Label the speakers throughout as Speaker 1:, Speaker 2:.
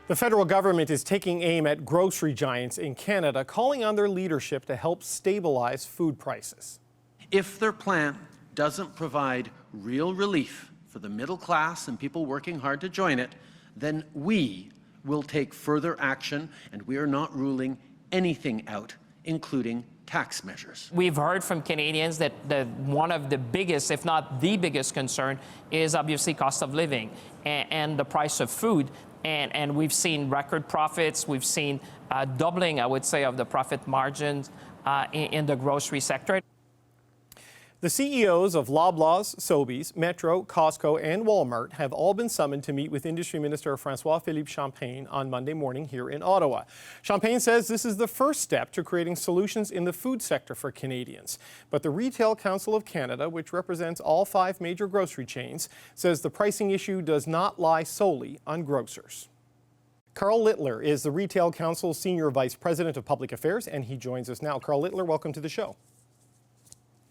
Speaker 1: The federal government is taking aim at grocery giants in Canada, calling on their leadership to help stabilize food prices.
Speaker 2: If their plan doesn't provide real relief for the middle class and people working hard to join it, then we will take further action, and we are not ruling anything out, including tax measures.
Speaker 3: We've heard from Canadians that one of the biggest, if not the biggest concern, is obviously cost of living and the price of food. And we've seen record profits. We've seen doubling, I would say, of the profit margins in the grocery sector.
Speaker 1: The CEOs of Loblaw, Sobeys, Metro, Costco, and Walmart have all been summoned to meet with Industry Minister François-Philippe on Monday morning here in Ottawa. Champagne says this is the first step to creating solutions in the food sector for Canadians. But the Retail Council of Canada, which represents all 5 major grocery chains, says the pricing issue does not lie solely on grocers. Karl Littler is the Retail Council's Senior Vice President of Public Affairs, and he joins us now. Karl Littler, welcome to the show.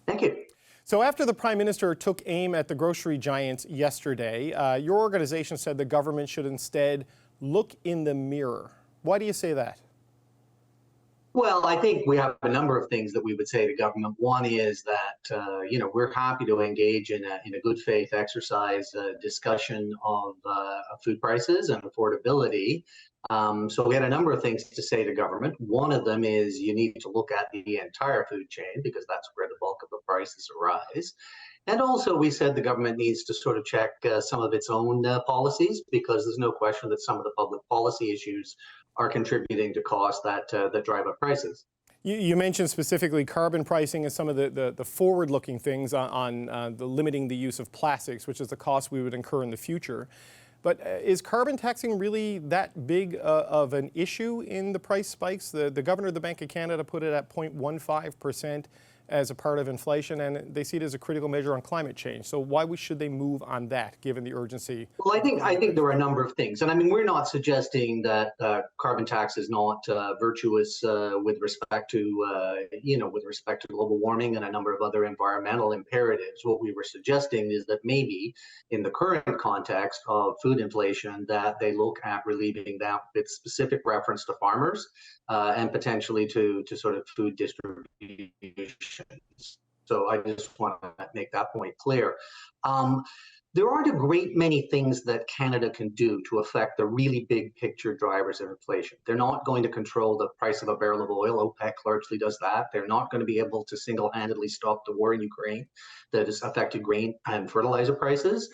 Speaker 4: Thank you.
Speaker 1: So after the Prime Minister took aim at the grocery giants yesterday, your organization said the government should instead look in the mirror. Why do you say that?
Speaker 4: Well, I think we have a number of things that we would say to government. One is that, we're happy to engage in a good faith exercise discussion of food prices and affordability. So we had a number of things to say to government. One of them is you need to look at the entire food chain because that's where the bulk of the prices arise. And also we said the government needs to sort of check some of its own policies because there's no question that some of the public policy issues are contributing to costs that drive up prices.
Speaker 1: You mentioned specifically carbon pricing and some of the forward-looking things on the limiting the use of plastics, which is the cost we would incur in the future. But is carbon taxing really that big of an issue in the price spikes? The Governor of the Bank of Canada put it at 0.15% as a part of inflation, and they see it as a critical measure on climate change. So why should they move on that, given the urgency?
Speaker 4: Well, I think there are a number of things, and I mean we're not suggesting that carbon tax is not virtuous with respect to global warming and a number of other environmental imperatives. What we were suggesting is that maybe in the current context of food inflation, that they look at relieving that with specific reference to farmers and potentially to sort of food distribution. So I just want to make that point clear. There aren't a great many things that Canada can do to affect the really big picture drivers of inflation. They're not going to control the price of a barrel of oil. OPEC largely does that. They're not going to be able to single-handedly stop the war in Ukraine that has affected grain and fertilizer prices.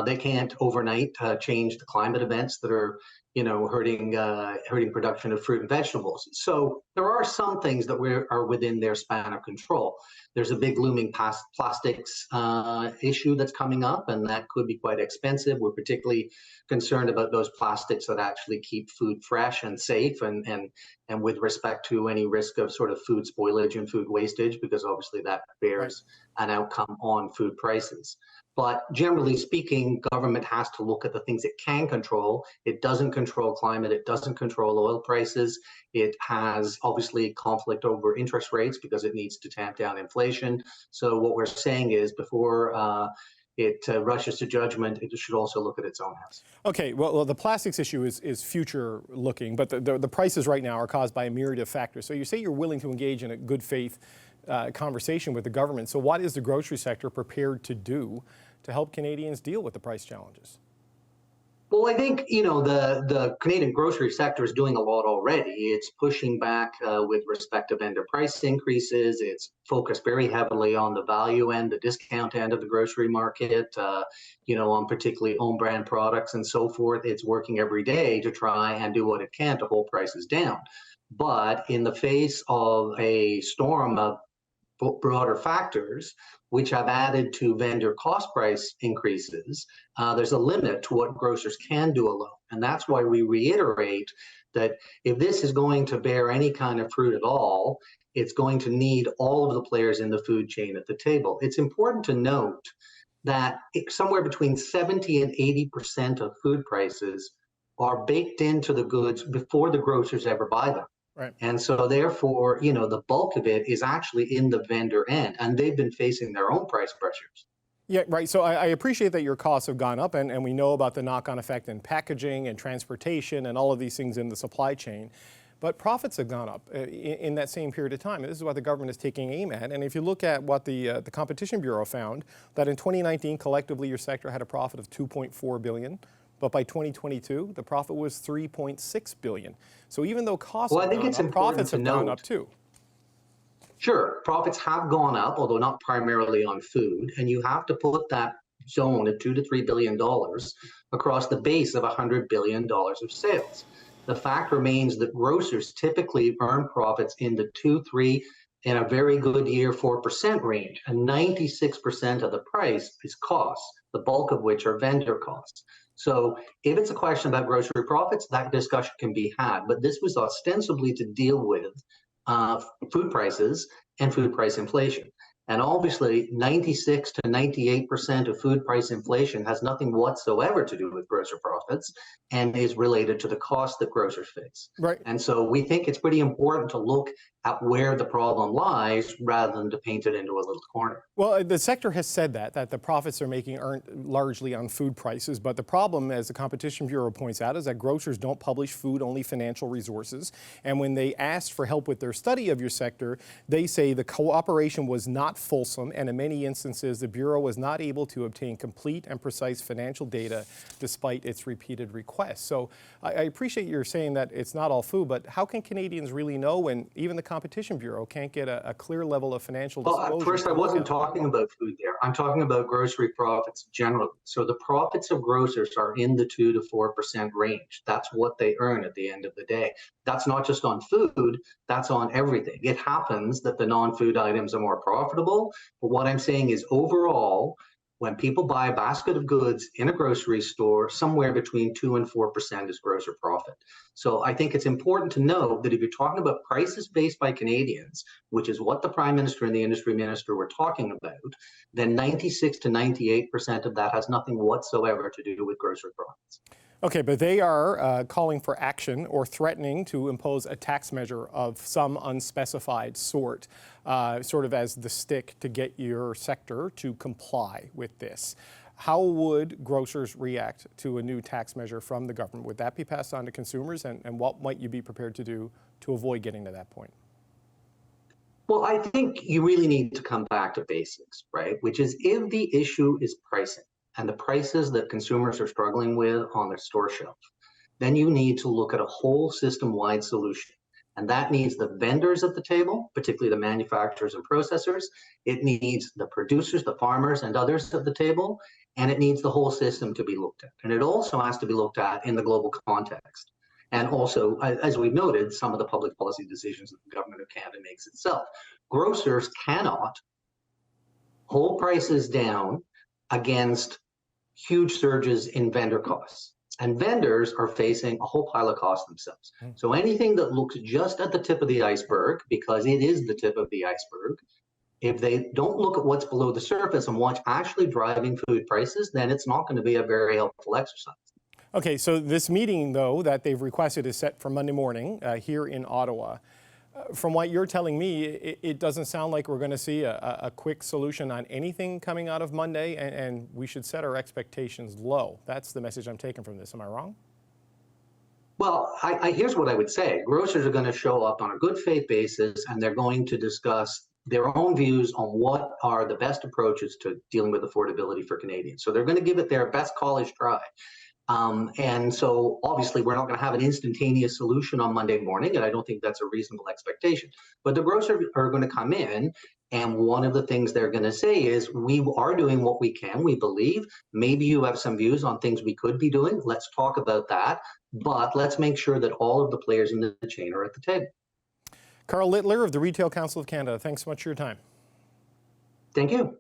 Speaker 4: They can't overnight change the climate events that are hurting production of fruit and vegetables. So there are some things that are within their span of control. There's a big looming plastics issue that's coming up, and that could be quite expensive. We're particularly concerned about those plastics that actually keep food fresh and safe, and with respect to any risk of sort of food spoilage and food wastage, because obviously that bears an outcome on food prices. But generally speaking, government has to look at the things it can control. It doesn't control climate. It doesn't control oil prices. It has obviously conflict over interest rates because it needs to tamp down inflation. So what we're saying is before it rushes to judgment, it should also look at its own house.
Speaker 1: Okay, well the plastics issue is future looking, but the prices right now are caused by a myriad of factors. So you say you're willing to engage in a good faith conversation with the government. So what is the grocery sector prepared to do to help Canadians deal with the price challenges?
Speaker 4: Well, I think, the Canadian grocery sector is doing a lot already. It's pushing back with respect to vendor price increases. It's focused very heavily on the value end, the discount end of the grocery market, on particularly own brand products and so forth. It's working every day to try and do what it can to hold prices down. But in the face of a storm of broader factors, which have added to vendor cost price increases, there's a limit to what grocers can do alone. And that's why we reiterate that if this is going to bear any kind of fruit at all, it's going to need all of the players in the food chain at the table. It's important to note that somewhere between 70 and 80% of food prices are baked into the goods before the grocers ever buy them.
Speaker 1: Right.
Speaker 4: And so therefore, the bulk of it is actually in the vendor end, and they've been facing their own price pressures.
Speaker 1: Yeah, right. So I appreciate that your costs have gone up, and we know about the knock-on effect in packaging and transportation and all of these things in the supply chain. But profits have gone up in that same period of time. And this is what the government is taking aim at. And if you look at what the Competition Bureau found, that in 2019, collectively, your sector had a profit of $2.4 billion. But by 2022, the profit was $3.6 billion. So even though costs have gone up, profits have gone up too.
Speaker 4: Sure, profits have gone up, although not primarily on food, and you have to put that zone at $2 to $3 billion across the base of $100 billion of sales. The fact remains that grocers typically earn profits in the 2, 3, in a very good year, 4% range, and 96% of the price is costs, the bulk of which are vendor costs. So if it's a question about grocery profits, that discussion can be had, but this was ostensibly to deal with food prices and food price inflation. And obviously, 96 to 98% of food price inflation has nothing whatsoever to do with grocer profits and is related to the cost that grocers face.
Speaker 1: Right.
Speaker 4: And so we think it's pretty important to look at where the problem lies rather than to paint it into a little corner.
Speaker 1: Well, the sector has said that the profits they're making aren't largely on food prices. But the problem, as the Competition Bureau points out, is that grocers don't publish food-only financial resources. And when they asked for help with their study of your sector, they say the cooperation was not fulsome, and in many instances, the Bureau was not able to obtain complete and precise financial data despite its repeated requests. So I appreciate you're saying that it's not all food, but how can Canadians really know when even the Competition Bureau can't get a clear level of financial disclosure?
Speaker 4: Well, first, I wasn't talking about food there. I'm talking about grocery profits generally. So the profits of grocers are in the 2 to 4% range. That's what they earn at the end of the day. That's not just on food, that's on everything. It happens that the non-food items are more profitable, but what I'm saying is overall, when people buy a basket of goods in a grocery store, somewhere between 2 and 4% is grocer profit. So I think it's important to know that if you're talking about prices based by Canadians, which is what the Prime Minister and the Industry Minister were talking about, then 96 to 98% of that has nothing whatsoever to do with grocer profits.
Speaker 1: Okay, but they are calling for action or threatening to impose a tax measure of some unspecified sort, sort of as the stick to get your sector to comply with this. How would grocers react to a new tax measure from the government? Would that be passed on to consumers, and what might you be prepared to do to avoid getting to that point?
Speaker 4: Well, I think you really need to come back to basics, right? Which is if the issue is pricing, and the prices that consumers are struggling with on their store shelf, then you need to look at a whole system-wide solution. And that needs the vendors at the table, particularly the manufacturers and processors. It needs the producers, the farmers, and others at the table. And it needs the whole system to be looked at. And it also has to be looked at in the global context. And also, as we've noted, some of the public policy decisions that the government of Canada makes itself. Grocers cannot hold prices down against huge surges in vendor costs. And vendors are facing a whole pile of costs themselves. So anything that looks just at the tip of the iceberg, because it is the tip of the iceberg, if they don't look at what's below the surface and what's actually driving food prices, then it's not going to be a very helpful exercise.
Speaker 1: Okay, so this meeting, though, that they've requested is set for Monday morning here in Ottawa. From what you're telling me, it doesn't sound like we're going to see a quick solution on anything coming out of Monday, and we should set our expectations low. That's the message I'm taking from this. Am I wrong?
Speaker 4: Well, here's what I would say. Grocers are going to show up on a good faith basis, and they're going to discuss their own views on what are the best approaches to dealing with affordability for Canadians. So they're going to give it their best college try. And so obviously we're not going to have an instantaneous solution on Monday morning, and I don't think that's a reasonable expectation. But the grocers are going to come in, and one of the things they're going to say is, we are doing what we can, we believe. Maybe you have some views on things we could be doing. Let's talk about that. But let's make sure that all of the players in the chain are at the table.
Speaker 1: Karl Littler of the Retail Council of Canada, thanks so much for your time.
Speaker 4: Thank you.